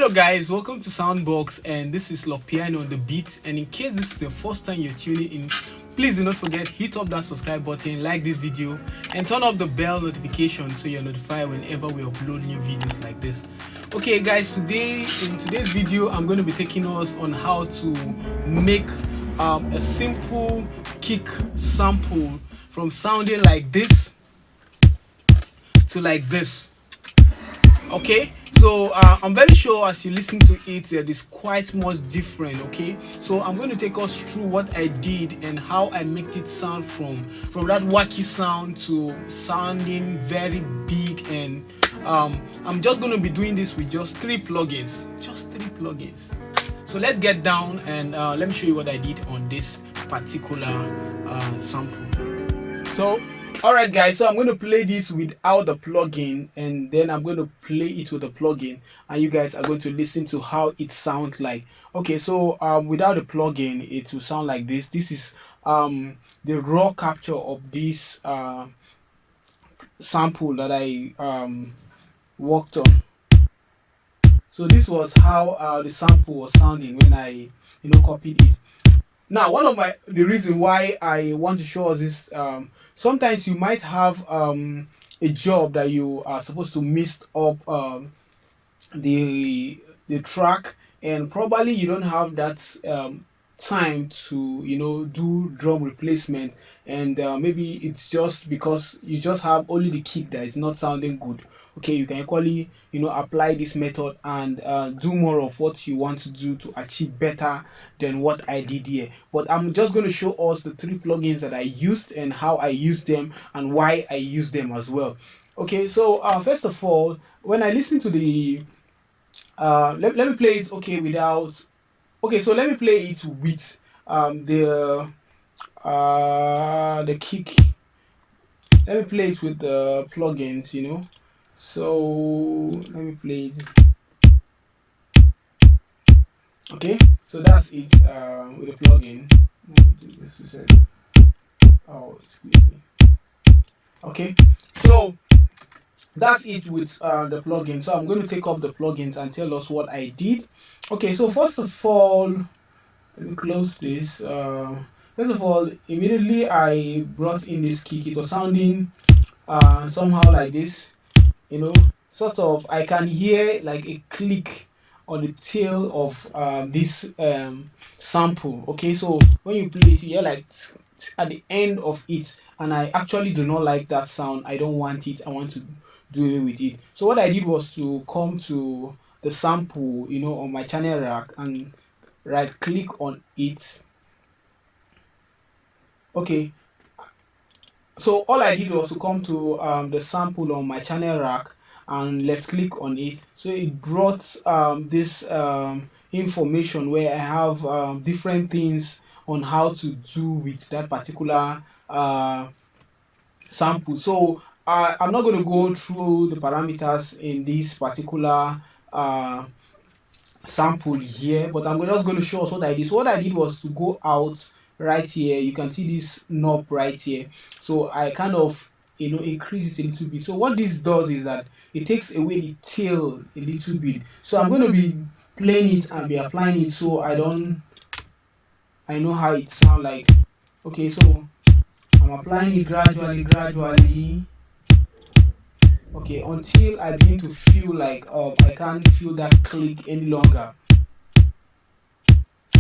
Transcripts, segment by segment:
Hello guys, welcome to Soundbox, and this is Piano on the beat. And in case this is the first time you're tuning in, please do not forget, hit up that subscribe button, like this video, and turn up the bell notification so you're notified whenever we upload new videos like this. Okay guys, in today's video I'm going to be taking us on how to make a simple kick sample from sounding like this to like this. Okay, so I'm very sure as you listen to it that is quite much different. Okay, so I'm going to take us through what I did and how I make it sound from that wacky sound to sounding very big. And I'm just going to be doing this with just three plugins. So let's get down and let me show you what I did on this particular sample. So alright guys, so I'm going to play this without the plugin, and then I'm going to play it with the plugin, and you guys are going to listen to how it sounds like. Okay, so without the plugin it will sound like this. This is the raw capture of this sample that I worked on. So this was how the sample was sounding when I copied it. Now, one of the reason why I want to show us this, sometimes you might have a job that you are supposed to mix up the track, and probably you don't have that time to do drum replacement, and maybe it's just because you just have only the kick that is not sounding good. Okay, you can equally apply this method and do more of what you want to do to achieve better than what I did here. But I'm just going to show us the three plugins that I used and how I used them and why I use them as well. Okay, so first of all, when I listen to the let me play it without. Okay, so let me play it with the kick. Let me play it with the plugins, So let me play it. Okay, so that's it with the plugin. Let me do this. Oh, it's clicking. Okay, so that's it with the plugin. So I'm going to take up the plugins and tell us what I did. Okay, so first of all, let me close this. First of all, immediately I brought in this kick. It was sounding somehow like this, sort of. I can hear like a click on the tail of this sample. Okay, so when you play it, you hear like at the end of it, and I actually do not like that sound. I don't want it. I want to do away with it. So what I did was to come to the sample, on my channel rack, and right click on it. Okay, so all I did was to come to the sample on my channel rack and left click on it. So it brought this information where I have different things on how to do with that particular sample. So I'm not going to go through the parameters in this particular sample here, but I'm just going to show us what I did. So what I did was to go out right here. You can see this knob right here. So I kind of increase it a little bit. So what this does is that it takes away the tail a little bit. So I'm going to be playing it and be applying it, so I know how it sounds like. Okay, so I'm applying it gradually. Okay, until I begin to feel like I can't feel that click any longer.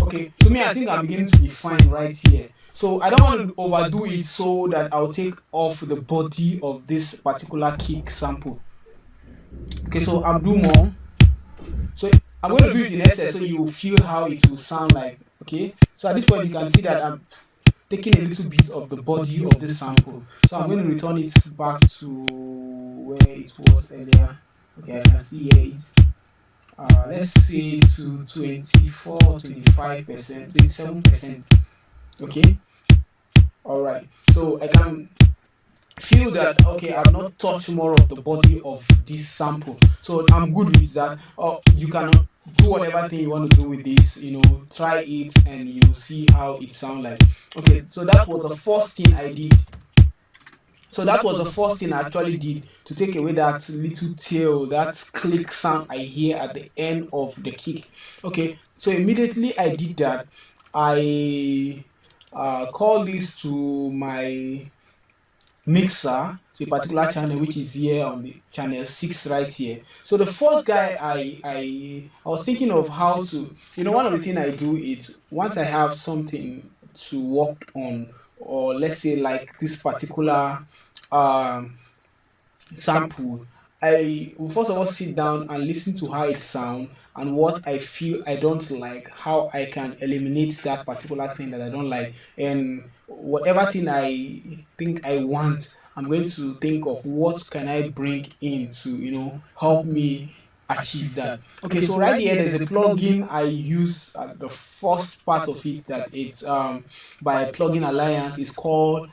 Okay, to me I think I'm beginning to be fine right here. So I don't want to overdo it so that I'll take off the body of this particular kick sample. Okay, so I'll do more. So I'm going to do it in essence so you will feel how it will sound like. Okay, so at this point you can see that I'm taking a little bit of the body of this sample. So I'm going to return it back to where it was earlier. Okay, I can see here it's let's say to 24, 25%, 27%. Okay, all right. So I can feel that I've not touched more of the body of this sample, so I'm good with that. You can do whatever thing you want to do with this, try it and you see how it sounds like. Okay, so that was the first thing I did. So that was the first thing I actually did to take away that little tail, that click sound I hear at the end of the kick. Okay, so immediately I did that, I call this to my mixer, to a particular channel which is here on the channel 6 right here. So the first guy I was thinking of how to, one of the things I do is, once I have something to work on, or let's say like this particular sample, I will first of all sit down and listen to how it sounds and what I feel I don't like, how I can eliminate that particular thing that I don't like, and whatever thing I think I want, I'm going to think of what can I bring in to help me achieve that. Okay, so right here there's a plugin I use at the first part of it, that it's by Plugin Alliance. It's called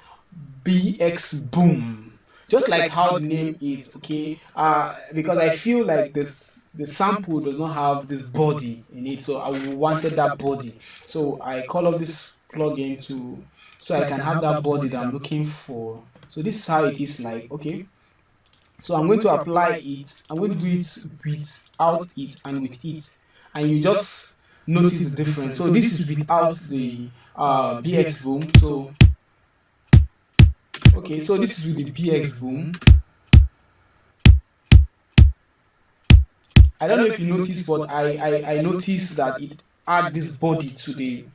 BX Boom, just like how the name is. Okay, because I feel like the sample does not have this body in it, so I wanted that body, so I call up this plugin to, so I can have that body that I'm looking for. So this is how it is like. Okay, so I'm going to apply it, I'm going to do it without it and with it, and you just notice the difference. So this is without the BX Boom. So okay, so this is with the BX Boom. I don't know if you noticed, but I noticed that it add this body to the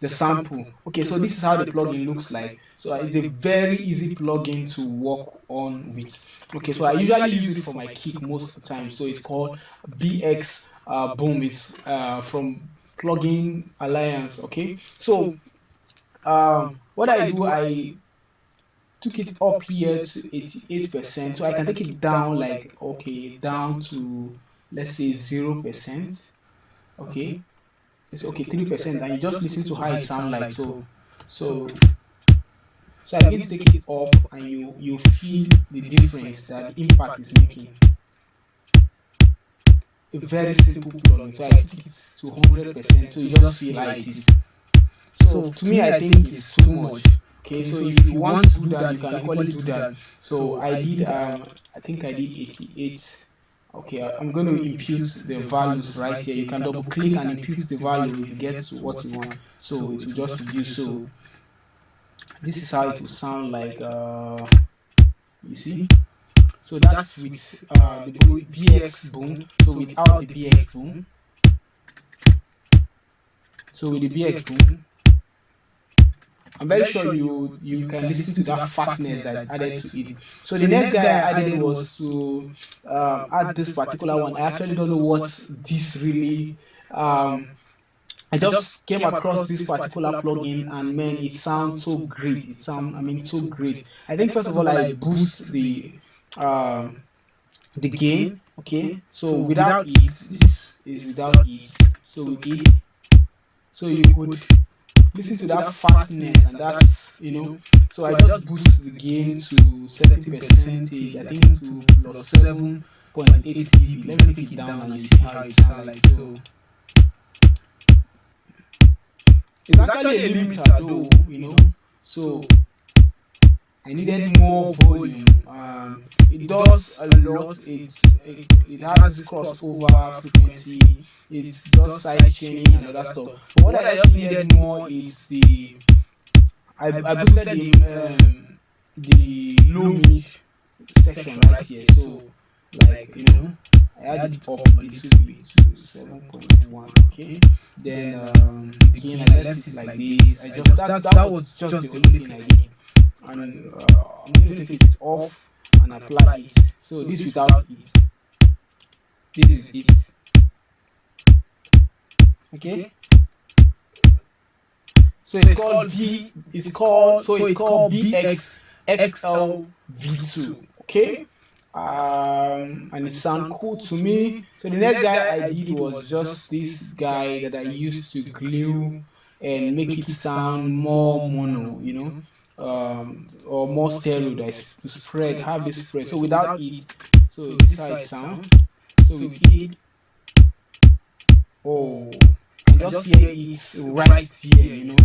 sample. Okay, so this is how the plugin looks like. So it's a very easy plugin to work on with. Okay, so I usually use it for my kick most of the time. So it's called BX Boom. It's from Plugin Alliance. Okay, so what I do, I took it up here to 88%, so I can take it down, like, okay, down to, let's say, 0%. Okay, it's okay, 3%, and you just listen to how it sounds like. So I begin to take it up, and you feel the difference that the impact is making. A very simple plugin. So I took it to 100%, so you just feel like it is. So to me, I think it's too much. Okay, so if you want to do that, you can equally do that. So I did, I think I did 88. Okay, I'm going to impute the values right here. You can double click and impute the value if you get to what you want. So it will just reduce. So this is how it will sound like. You see? So that's with the BX Boom. So without the BX Boom. So with the BX Boom, I'm very sure you can listen to that fatness that I added to it. So the next guy I added was to add this particular one. I actually don't know what this really. I just came across this particular plugin, and man, it sounds so great. It sounds, I mean, so great. I think first of all, I boost the gain. Okay, so without it, this is without it. So with it, so you could listen to that fatness, and that's, so I just boost the gain to certain percentage, I think to plus 7.8 dB. Let me take it down and you see how it sounds like. So it's actually a limiter though, so I needed more volume. It does a lot. It has this crossover frequency. It does side chaining and other stuff. But what I just needed more is I boosted the low mid section right here. So like I added it up a little bit to 7.1. Okay. Then the gain, I left it like this. I just that was just the only thing I did. And I'm going to take it off and apply it. So this without it. This is it. Okay. So it's called BX XL V2. Okay. And it sounds cool to me. So the next guy I did was just this guy that I used to glue and make it sound more mono, or more stereo, that is to spread, have this spread. So without it, so this is how it sounds. So with it, oh, and just hear it right here,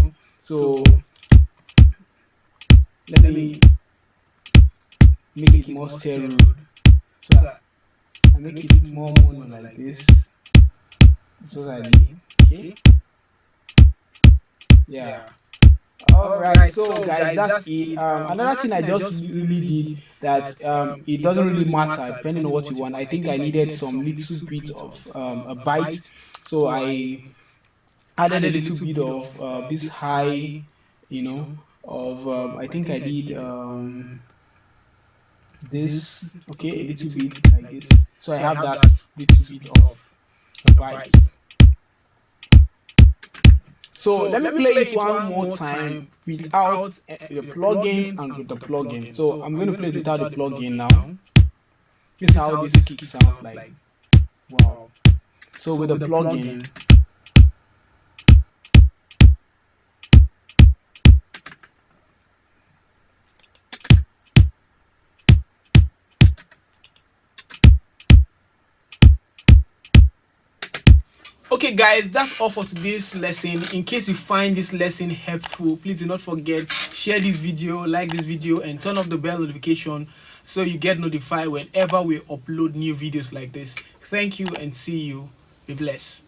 So let me make it more stereo. So I make it more mono like this. That's what I need. Okay. Yeah. Alright, so guys, that's it. Another thing I just really did that it doesn't really matter depending on what you want. I think I needed some little bit of a bite, so I added a little bit of this high, of I think I did this, okay, a little bit like this. So I have that little bit of a bite. So let me play it one more time without the plugins and with the plugin. So I'm going to play it without the plugin now. This is how this kick sounds like. Wow. So with the plugin. Okay guys, that's all for today's lesson. In case you find this lesson helpful, please do not forget, share this video, like this video, and turn off the bell notification so you get notified whenever we upload new videos like this. Thank you and see you. Be blessed.